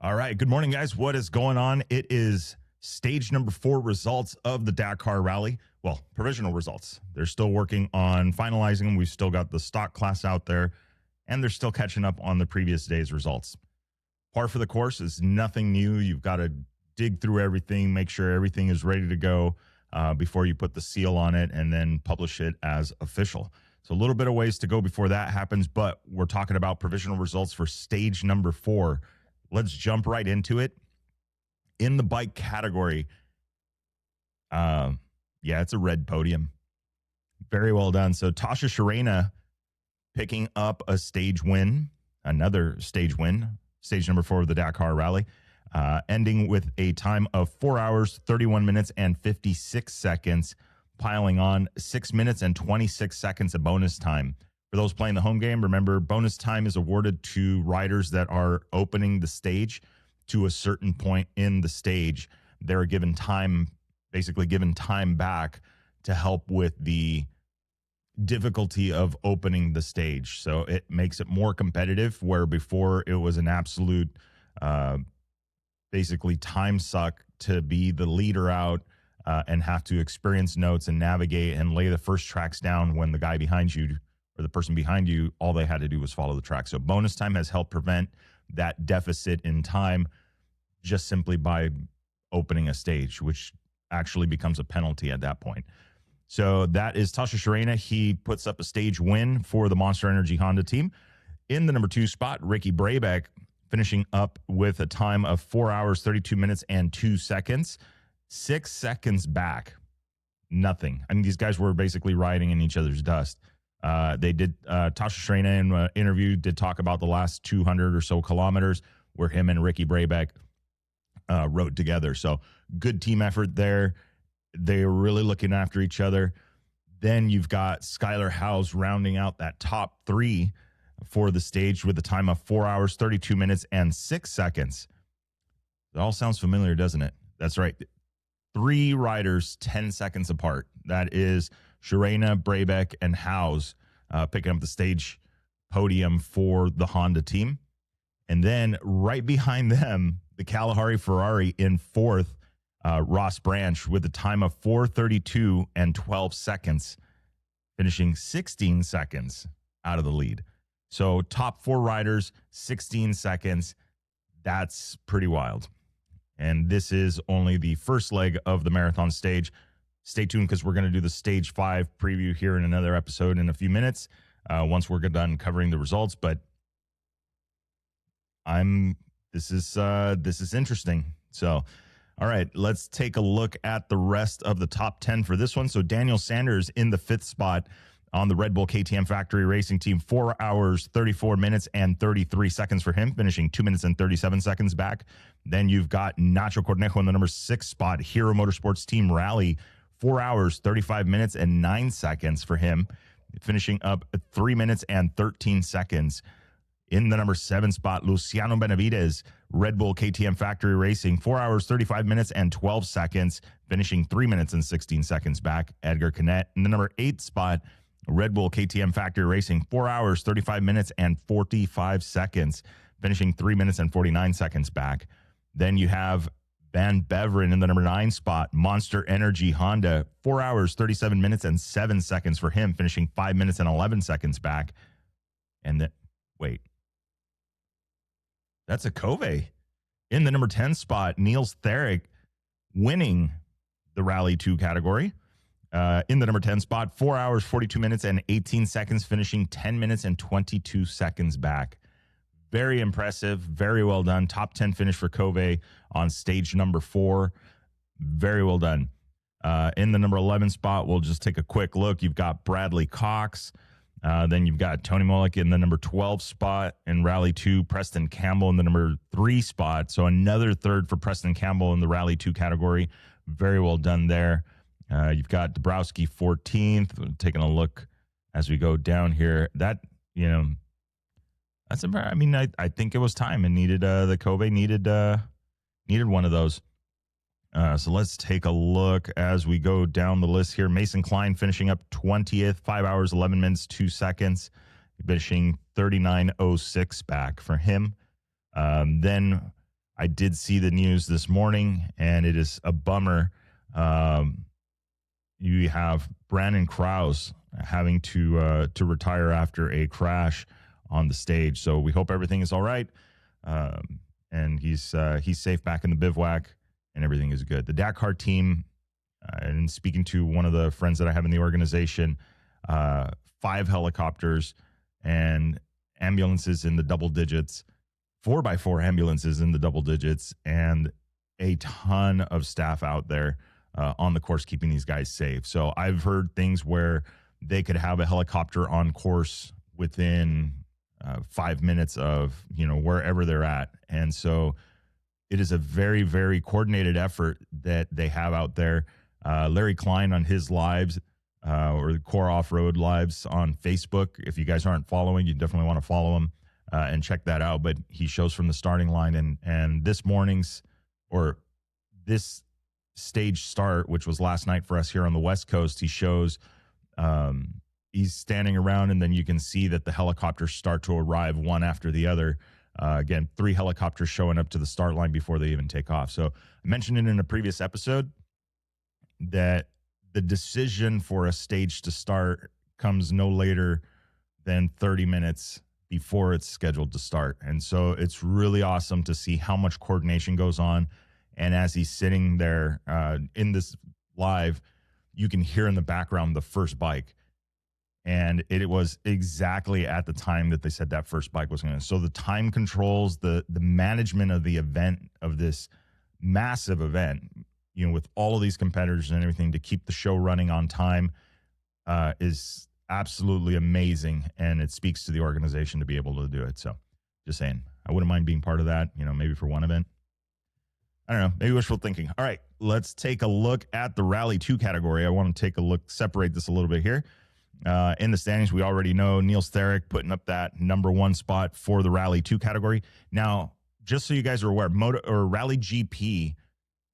All right. Good morning, guys. What is going on? It is stage number 4 results of the Dakar Rally. Well, provisional results. They're still working on finalizing them. We've still got the stock class out there, and they're still catching up on the previous day's results. Par for the course is nothing new. You've got to dig through everything, make sure everything is ready to go before you put the seal on it and then publish it as official. So a little bit of ways to go before that happens, but we're talking about provisional results for stage number 4. Let's jump right into it. In the bike category, it's a red podium. Very well done. So Tosha Schareina picking up a stage win, another stage win, stage number 4 of the Dakar Rally, ending with a time of 4 hours, 31 minutes, and 56 seconds, piling on 6 minutes and 26 seconds of bonus time. For those playing the home game, remember, bonus time is awarded to riders that are opening the stage to a certain point in the stage. They're given time, basically given time back to help with the difficulty of opening the stage. So it makes it more competitive, where before it was an absolute, basically time suck to be the leader out and have to experience notes and navigate and lay the first tracks down when the guy behind you or the person behind you, all they had to do was follow the track. So bonus time has helped prevent that deficit in time just simply by opening a stage, which actually becomes a penalty at that point. So that is Tosha Schareina. He puts up a stage win for the Monster Energy Honda team. In the number 2 spot, Ricky Brabeck finishing up with a time of 4 hours, 32 minutes, and 2 seconds. 6 seconds back. Nothing. I mean, these guys were basically riding in each other's dust. They did, Tosha Schareina in an interview did talk about the last 200 or so kilometers where him and Ricky Brabeck rode together. So good team effort there. They were really looking after each other. Then you've got Skylar Howes rounding out that top 3 for the stage with a time of 4 hours, 32 minutes, and 6 seconds. It all sounds familiar, doesn't it? That's right. 3 riders 10 seconds apart. That is Schareina, Brabeck, and Howes picking up the stage podium for the Honda team. And then right behind them, the Kalahari Ferrari in 4th, Ross Branch with a time of 4:32 and 12 seconds, finishing 16 seconds out of the lead. So top 4 riders, 16 seconds. That's pretty wild. And this is only the first leg of the marathon stage. Stay tuned because we're going to do the stage 5 preview here in another episode in a few minutes once we're done covering the results. But this is interesting. So, all right, let's take a look at the rest of the top 10 for this one. So Daniel Sanders in the 5th spot on the Red Bull KTM Factory Racing Team, 4 hours, 34 minutes, and 33 seconds for him, finishing 2 minutes and 37 seconds back. Then you've got Nacho Cornejo in the number 6 spot, Hero Motorsports Team Rally, 4 hours, 35 minutes, and 9 seconds for him, finishing up 3 minutes and 13 seconds. In the number 7 spot, Luciano Benavides, Red Bull KTM Factory Racing, 4 hours, 35 minutes, and 12 seconds, finishing 3 minutes and 16 seconds back. Edgar Canet in the number 8 spot, Red Bull KTM Factory Racing, 4 hours, 35 minutes, and 45 seconds, finishing 3 minutes and 49 seconds back. Then you have Van Beveren in the number 9 spot, Monster Energy Honda, 4 hours, 37 minutes, and 7 seconds for him, finishing 5 minutes and 11 seconds back. And then, wait. That's a Cove. In the number 10 spot, Niels Therick winning the Rally 2 category. In the number 10 spot, 4 hours, 42 minutes, and 18 seconds, finishing 10 minutes and 22 seconds back. Very impressive. Very well done. Top 10 finish for Cove on stage number 4. Very well done. In the number 11 spot, we'll just take a quick look. You've got Bradley Cox. Then you've got Tony Mollick in the number 12 spot in Rally 2, Preston Campbell in the number 3 spot. So another third for Preston Campbell in the Rally 2 category. Very well done there. You've got Dabrowski 14th. Taking a look as we go down here. That, I think it was time and needed, the Cove needed one of those. So let's take a look as we go down the list here. Mason Klein finishing up 20th, 5 hours, 11 minutes, 2 seconds, finishing 39.06 back for him. Then I did see the news this morning, and it is a bummer. You have Brandon Krause having to retire after a crash on the stage. So we hope everything is all right, and he's safe back in the bivouac, and everything is good. The Dakar team, and speaking to one of the friends that I have in the organization, 5 helicopters and ambulances in the double digits, 4x4 ambulances in the double digits, and a ton of staff out there on the course keeping these guys safe. So I've heard things where they could have a helicopter on course within 5 minutes of, wherever they're at. And so it is a very, very coordinated effort that they have out there. Larry Klein on his lives, or the Core Off-Road lives on Facebook. If you guys aren't following, you definitely want to follow him and check that out. But he shows from the starting line, and this stage start, which was last night for us here on the West Coast, he shows he's standing around, and then you can see that the helicopters start to arrive one after the other. Again, 3 helicopters showing up to the start line before they even take off. So I mentioned it in a previous episode that the decision for a stage to start comes no later than 30 minutes before it's scheduled to start. And so it's really awesome to see how much coordination goes on. And as he's sitting there in this live, you can hear in the background the first bike. And it was exactly at the time that they said that first bike was going to. So the time controls, the management of the event, of this massive event, with all of these competitors and everything, to keep the show running on time is absolutely amazing. And it speaks to the organization to be able to do it. So just saying, I wouldn't mind being part of that, maybe for one event. I don't know, maybe wishful thinking. All right, let's take a look at the Rally 2 category. I want to take a look, separate this a little bit here. In the standings, we already know Niels Therick putting up that number 1 spot for the Rally 2 category. Now, just so you guys are aware, Rally GP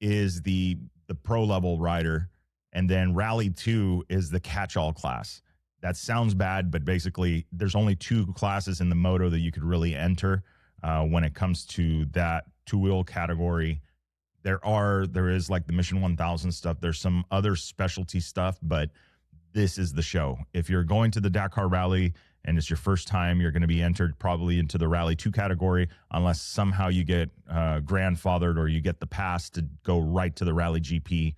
is the pro level rider, and then Rally 2 is the catch-all class. That sounds bad, but basically there's only 2 classes in the moto that you could really enter when it comes to that two-wheel category. There is like the Mission 1000 stuff. There's some other specialty stuff, but this is the show. If you're going to the Dakar Rally and it's your first time, you're going to be entered probably into the Rally 2 category, unless somehow you get grandfathered or you get the pass to go right to the Rally GP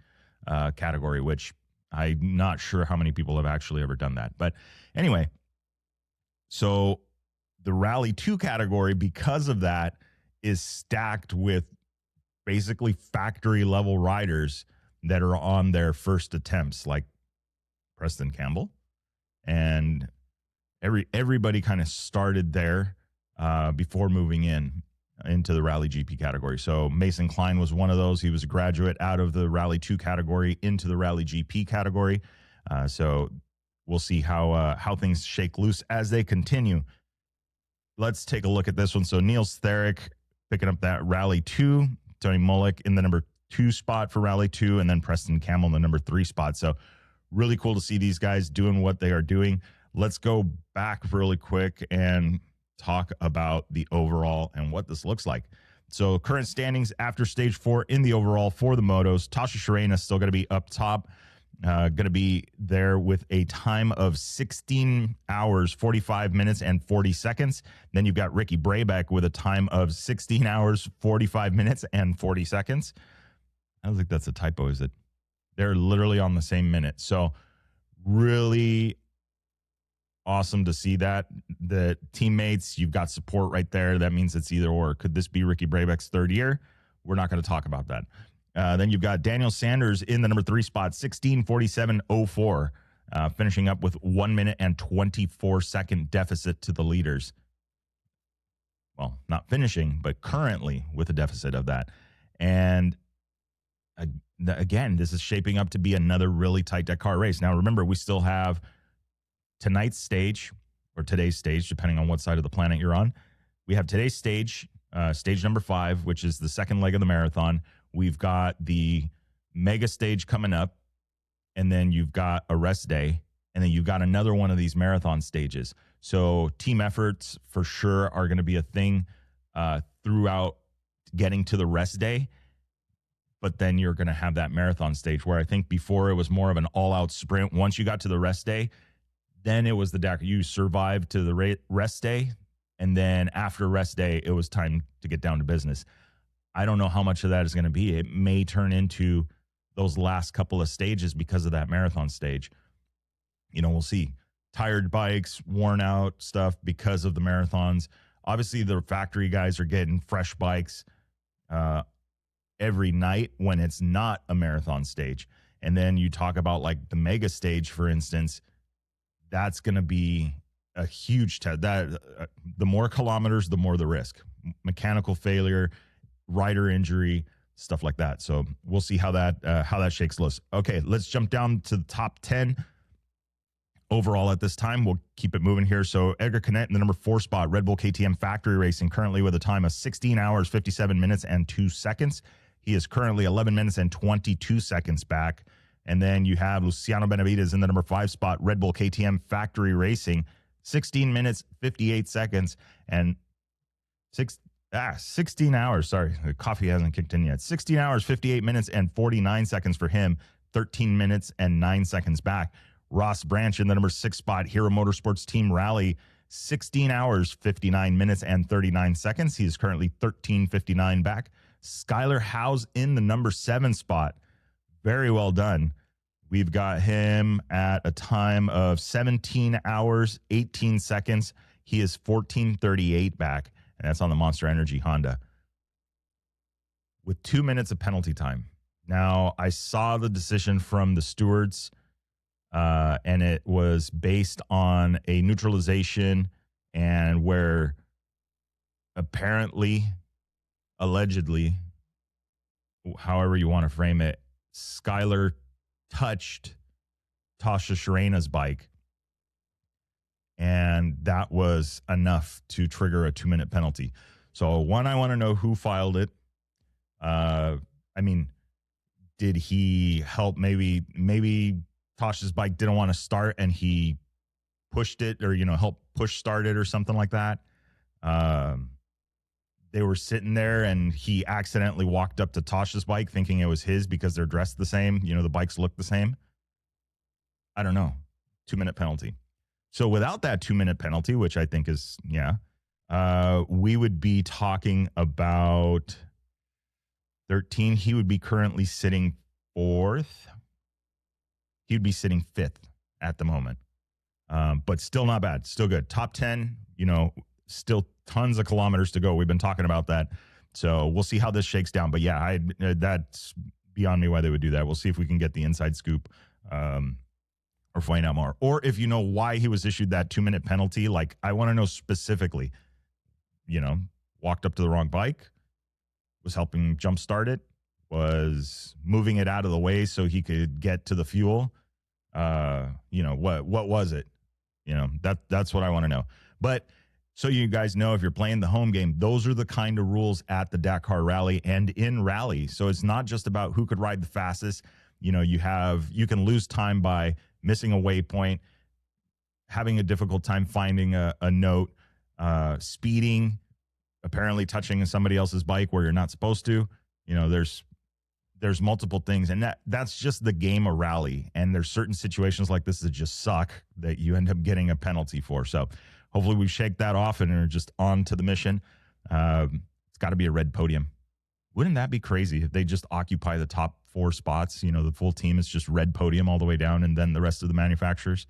category, which I'm not sure how many people have actually ever done that. But anyway, so the Rally 2 category, because of that, is stacked with basically factory level riders that are on their first attempts, like Preston Campbell, and everybody kind of started there before moving into the Rally GP category. So Mason Klein was one of those. He was a graduate out of the Rally 2 category into the Rally GP category. So we'll see how things shake loose as they continue. Let's take a look at this one. So Niels Therick picking up that Rally 2, Tony Mullick in the number 2 spot for Rally 2, and then Preston Campbell in the number 3 spot. So really cool to see these guys doing what they are doing. Let's go back really quick and talk about the overall and what this looks like. So current standings after stage 4 in the overall for the motos. Tosha Schareina still going to be up top. Going to be there with a time of 16 hours, 45 minutes, and 40 seconds. Then you've got Ricky Brabeck with a time of 16 hours, 45 minutes, and 40 seconds. I don't think that's a typo, is it? They're literally on the same minute. So really awesome to see that. The teammates, you've got support right there. That means it's either or. Could this be Ricky Brabeck's 3rd year? We're not going to talk about that. Then you've got Daniel Sanders in the number 3 spot, 16:47:04, finishing up with 1 minute and 24 second deficit to the leaders. Well, not finishing, but currently with a deficit of that. And again, this is shaping up to be another really tight Dakar race. Now, remember, we still have tonight's stage, or today's stage, depending on what side of the planet you're on. We have today's stage, stage number 5, which is the second leg of the marathon. We've got the mega stage coming up, and then you've got a rest day, and then you've got another one of these marathon stages. So team efforts for sure are going to be a thing throughout getting to the rest day. But then you're going to have that marathon stage where I think before it was more of an all-out sprint. Once you got to the rest day, then it was the Dakar. You survived to the rest day, and then after rest day, it was time to get down to business. I don't know how much of that is going to be. It may turn into those last couple of stages because of that marathon stage. We'll see. Tired bikes, worn out stuff because of the marathons. Obviously, the factory guys are getting fresh bikes every night when it's not a marathon stage. And then you talk about like the mega stage, for instance, that's going to be a huge test. The more kilometers, the more the risk. Mechanical failure, rider injury, stuff like that. So we'll see how that shakes loose. Okay, let's jump down to the top 10 overall at this time. We'll keep it moving here. So Edgar Canet in the number 4 spot, Red Bull KTM Factory Racing, currently with a time of 16 hours, 57 minutes, and 2 seconds. He is currently 11 minutes and 22 seconds back. And then you have Luciano Benavides in the number 5 spot, Red Bull KTM Factory Racing, 16 minutes, 58 seconds, and 16 hours. Sorry, the coffee hasn't kicked in yet. 16 hours, 58 minutes, and 49 seconds for him, 13 minutes and 9 seconds back. Ross Branch in the number 6 spot, Hero Motorsports Team Rally, 16 hours, 59 minutes, and 39 seconds. He is currently 13:59 back. Skylar Howes in the number 7 spot. Very well done. We've got him at a time of 17 hours, 18 seconds. He is 14:38 back, and that's on the Monster Energy Honda with 2 minutes of penalty time. Now, I saw the decision from the stewards, and it was based on a neutralization and where apparently, allegedly, however you want to frame it, Skylar touched Tosha Schareina's bike, and that was enough to trigger a 2-minute penalty. So, one, I want to know who filed it. Did he help? Maybe Tosha's bike didn't want to start, and he pushed it, or helped push start it, or something like that. They were sitting there, and he accidentally walked up to Tosha's bike thinking it was his because they're dressed the same. The bikes look the same. I don't know. 2-minute penalty. So without that 2-minute penalty, which I think is, we would be talking about 13. He would be currently sitting 4th. He would be sitting 5th at the moment. But still not bad. Still good. Top 10, still tons of kilometers to go. We've been talking about that. So we'll see how this shakes down. But yeah, that's beyond me why they would do that. We'll see if we can get the inside scoop or find out more. Or if you know why he was issued that 2-minute penalty, like I want to know specifically, walked up to the wrong bike, was helping jumpstart it, was moving it out of the way so he could get to the fuel. What was it? That's what I want to know. But so you guys know, if you're playing the home game, those are the kind of rules at the Dakar Rally and in Rally. So it's not just about who could ride the fastest. You can lose time by missing a waypoint, having a difficult time finding a note, speeding, apparently touching somebody else's bike where you're not supposed to. There's multiple things, and that's just the game of Rally. And there's certain situations like this that just suck that you end up getting a penalty for. So hopefully we shake that off and are just on to the mission. It's got to be a red podium. Wouldn't that be crazy if they just occupy the top 4 spots? The full team is just red podium all the way down, and then the rest of the manufacturers.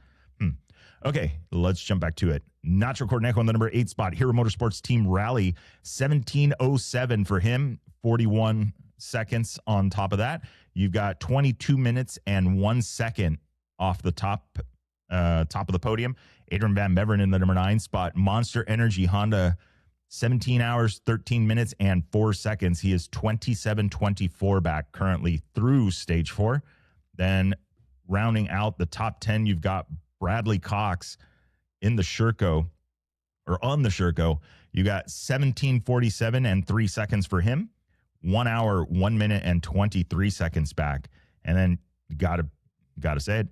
Okay, let's jump back to it. Nacho Cornejo on the number 8 spot. Hero Motorsports Team Rally, 17:07 for him, 41 seconds on top of that. You've got 22 minutes and 1 second off the top of the podium. Adrian Van Beveren in the number 9 spot. Monster Energy Honda, 17 hours, 13 minutes, and 4 seconds. He is 27:24 back currently through stage 4. Then rounding out the top 10, you've got Bradley Cox in the Sherco, or on the Sherco. You got 17:47 and 3 seconds for him. 1 hour, 1 minute, and 23 seconds back. And then you gotta say it,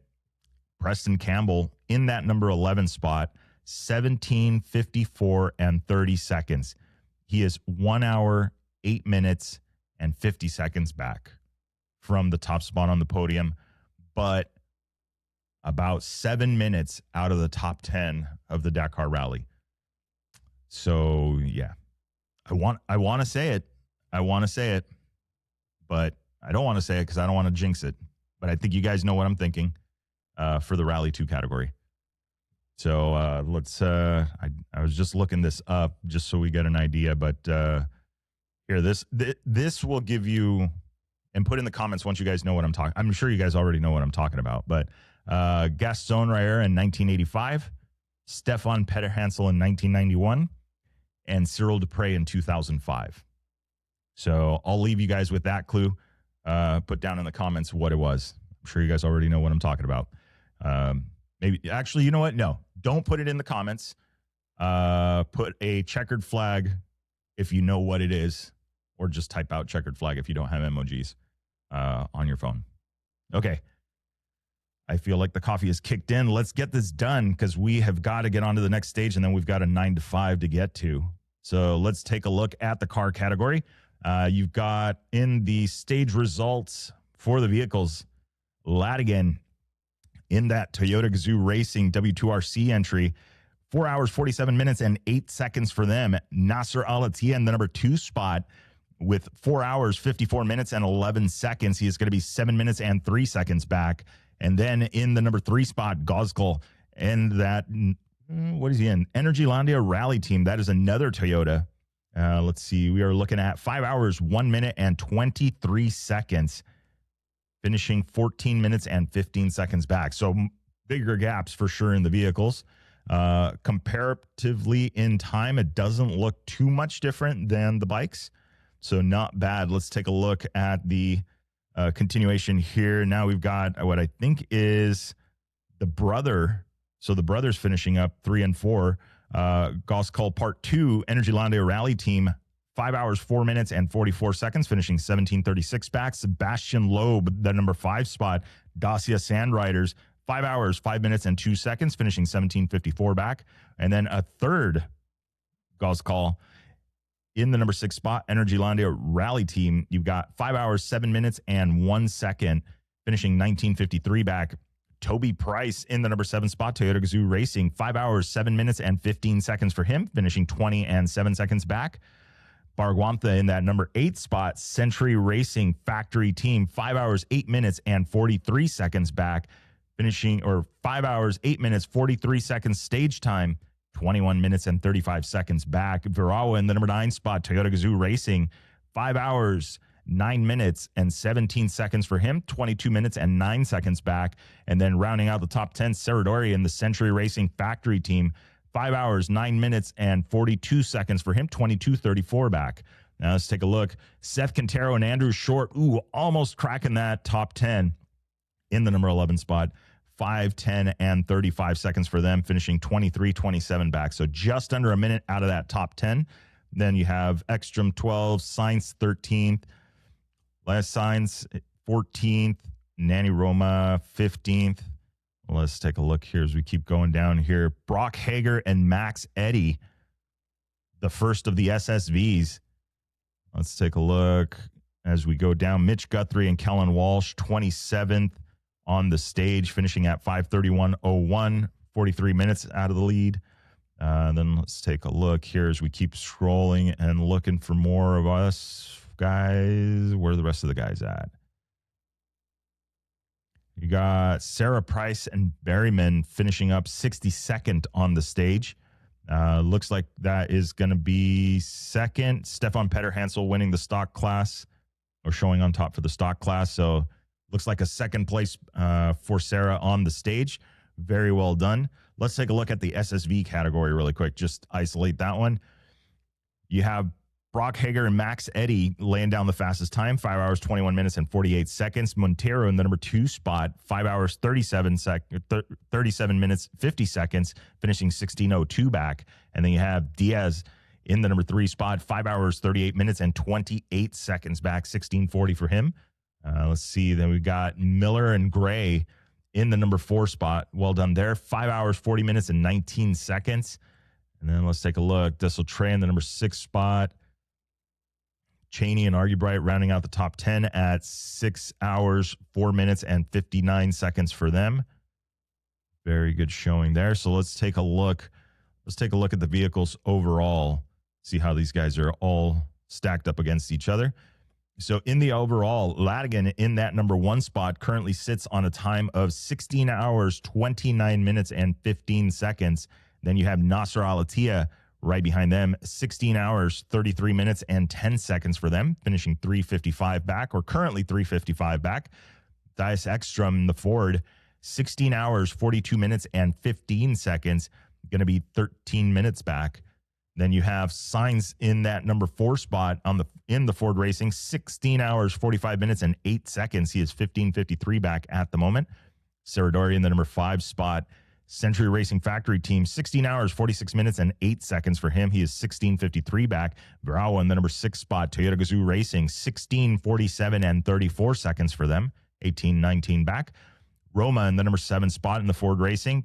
Preston Campbell in that number 11 spot, 17:54 and 30 seconds. He is 1 hour, 8 minutes and 50 seconds back from the top spot on the podium, but about 7 minutes out of the top 10 of the Dakar Rally. So yeah, I want to say it. I want to say it, but I don't want to say it because I don't want to jinx it. But I think you guys know what I'm thinking for the Rally 2 category. So let's. I was just looking this up just so we get an idea. But here, this will give you, and put in the comments once you guys know what I'm talking. I'm sure you guys already know what I'm talking about. But Gaston Rayer in 1985, Stefan Petterhansel in 1991, and Cyril Dupre in 2005. So I'll leave you guys with that clue. Put down in the comments what it was. I'm sure you guys already know what I'm talking about. Maybe actually, you know what? No, don't put it in the comments. Put a checkered flag if you know what it is, or just type out checkered flag if you don't have emojis on your phone. Okay. I feel like the coffee is kicked in. Let's get this done because we have got to get on to the next stage, and then we've got a 9 to 5 to get to. So let's take a look at the car category. You've got in the stage results for the vehicles, Latigan in that Toyota Gazoo Racing W2RC entry, 4 hours, 47 minutes, and 8 seconds for them. Nasser Al-Attiyah in the number 2 spot with 4 hours, 54 minutes, and 11 seconds. He is going to be 7 minutes and 3 seconds back. And then in the number 3 spot, Gozkal and that, what is he in? Energylandia Rally Team. That is another Toyota. Let's see. We are looking at 5 hours, 1 minute, and 23 seconds, finishing 14 minutes and 15 seconds back. So bigger gaps for sure in the vehicles. Comparatively in time, it doesn't look too much different than the bikes. So not bad. Let's take a look at the continuation here. Now we've got what I think is the brother. So the brother's finishing up 3 and 4. Gozkal Part 2, Energylandia Rally Team, 5 hours, 4 minutes, and 44 seconds, finishing 17:36 back. Sebastian Loeb, the number 5 spot, Dacia Sand Riders, 5 hours, 5 minutes, and 2 seconds, finishing 17:54 back. And then a third Gozkal in the number 6 spot, Energylandia Rally Team. You've got 5 hours, 7 minutes, and 1 second, finishing 19:53 back. Toby Price in the number 7 spot, Toyota Gazoo Racing, 5 hours, 7 minutes, and 15 seconds for him, finishing 20 and 7 seconds back. Barguantha in that number 8 spot, Century Racing Factory Team, 5 hours, 8 minutes, and 43 seconds back, finishing, or 5 hours, 8 minutes, 43 seconds stage time, 21 minutes and 35 seconds back. Virawa in the number 9 spot, Toyota Gazoo Racing, 5 hours, 9 minutes, and 17 seconds for him, 22 minutes and 9 seconds back. And then rounding out the top 10, Serradori in the Century Racing Factory Team, 5 hours, 9 minutes, and 42 seconds for him, 22:34 back. Now let's take a look. Seth Quintero and Andrew Short, almost cracking that top 10 in the number 11 spot. 5, 10, and 35 seconds for them, finishing 23:27 back. So just under a minute out of that top 10. Then you have Ekstrom 12th, Sainz 13th, Les Sainz 14th, Nani Roma 15th. Let's take a look here as we keep going down here. Brock Hager and Max Eddy, the first of the SSVs. Let's take a look as we go down. Mitch Guthrie and Kellen Walsh, 27th on the stage, finishing at 5:31:01, 43 minutes out of the lead. Then let's take a look here as we keep scrolling and looking for more of us guys. Where are the rest of the guys at? You got Sarah Price and Berryman finishing up 62nd on the stage. Looks like that is going to be second. Stefan Petterhansel winning the stock class, or showing on top for the stock class. So looks like a second place for Sarah on the stage. Very well done. Let's take a look at the SSV category really quick. Just isolate that one. You have Brock Hager and Max Eddy laying down the fastest time, 5 hours, 21 minutes, and 48 seconds. Montero in the number 2 spot, 5 hours, 37 minutes, 50 seconds, finishing 16:02 back. And then you have Diaz in the number 3 spot, 5 hours, 38 minutes, and 28 seconds back, 16:40 for him. Let's see. Then we've got Miller and Gray in the number 4 spot. Well done there. 5 hours, 40 minutes, and 19 seconds. And then let's take a look. Dessel Trey in the number 6 spot. Cheney and Argybright rounding out the top 10 at 6 hours, 4 minutes, and 59 seconds for them. Very good showing there. So let's take a look. Let's take a look at the vehicles overall, see how these guys are all stacked up against each other. So in the overall, Latigan in that number 1 spot currently sits on a time of 16 hours, 29 minutes, and 15 seconds. Then you have Nasser Al-Attiyah right behind them, 16 hours, 33 minutes, and 10 seconds for them, finishing 3:55 back, or currently 3:55 back. Dias Ekstrom, the Ford, 16 hours, 42 minutes, and 15 seconds, going to be 13 minutes back. Then you have Sainz in that number 4 spot in the Ford Racing, 16 hours, 45 minutes, and 8 seconds. He is 15:53 back at the moment. Serradori in the number 5 spot. Century Racing Factory Team, 16 hours, 46 minutes, and 8 seconds for him. He is 16:53 back. Virawa in the number 6 spot. Toyota Gazoo Racing, 16:47 and 34 seconds for them. 18:19 back. Roma in the number 7 spot in the Ford Racing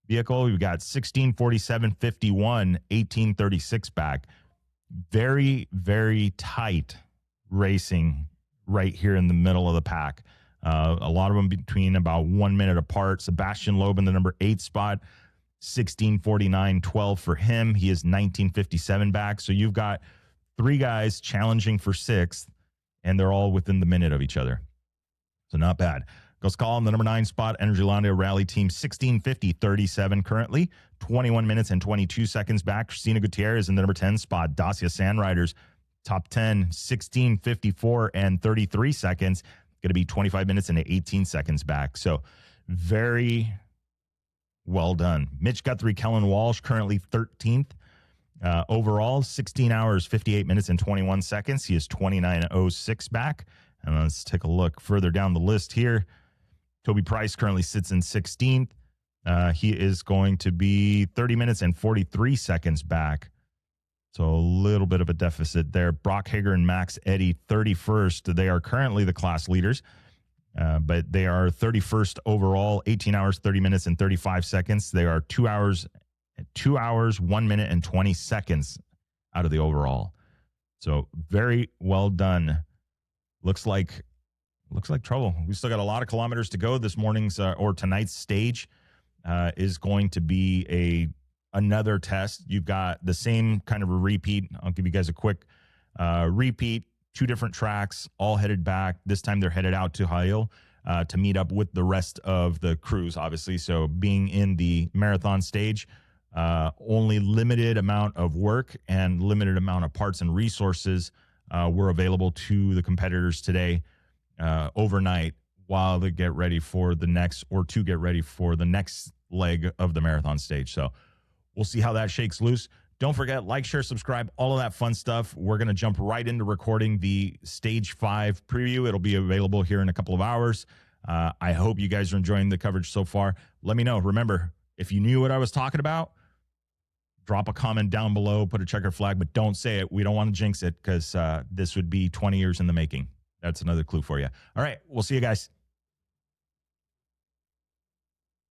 vehicle. We've got 16:47.51, 18:36 back. Very, very tight racing right here in the middle of the pack. A lot of them between about 1 minute apart. Sebastian Loeb in the number 8 spot, 16:49.12 for him. He is 19:57 back. So you've got 3 guys challenging for 6th, and they're all within the minute of each other. So not bad. Goskal in the number 9 spot, Energylandia Rally Team, 16:50.37 currently, 21 minutes and 22 seconds back. Christina Gutierrez in the number 10 spot, Dacia Sandriders, top 10, 16:54 and 33 seconds. Going to be 25 minutes and 18 seconds back. So very well done. Mitch Guthrie, Kellen Walsh, currently 13th. Overall, 16 hours, 58 minutes, and 21 seconds. He is 29:06 back. And let's take a look further down the list here. Toby Price currently sits in 16th. He is going to be 30 minutes and 43 seconds back. So a little bit of a deficit there. Brock Hager and Max Eddy, 31st. They are currently the class leaders, but they are 31st overall, 18 hours, 30 minutes, and 35 seconds. They are 2 hours, 1 minute, and 20 seconds out of the overall. So very well done. Looks like trouble. We still got a lot of kilometers to go. This morning's or tonight's stage is going to be another test. You've got the same kind of a repeat. I'll give you guys a quick repeat. 2 different tracks, all headed back. This time they're headed out to Hail to meet up with the rest of the crews, obviously. So being in the marathon stage, only limited amount of work and limited amount of parts and resources were available to the competitors today overnight while they get ready for the next leg of the marathon stage. So we'll see how that shakes loose. Don't forget, like, share, subscribe, all of that fun stuff. We're going to jump right into recording the Stage 5 preview. It'll be available here in a couple of hours. I hope you guys are enjoying the coverage so far. Let me know. Remember, if you knew what I was talking about, drop a comment down below, put a checker flag, but don't say it. We don't want to jinx it because this would be 20 years in the making. That's another clue for you. All right, we'll see you guys.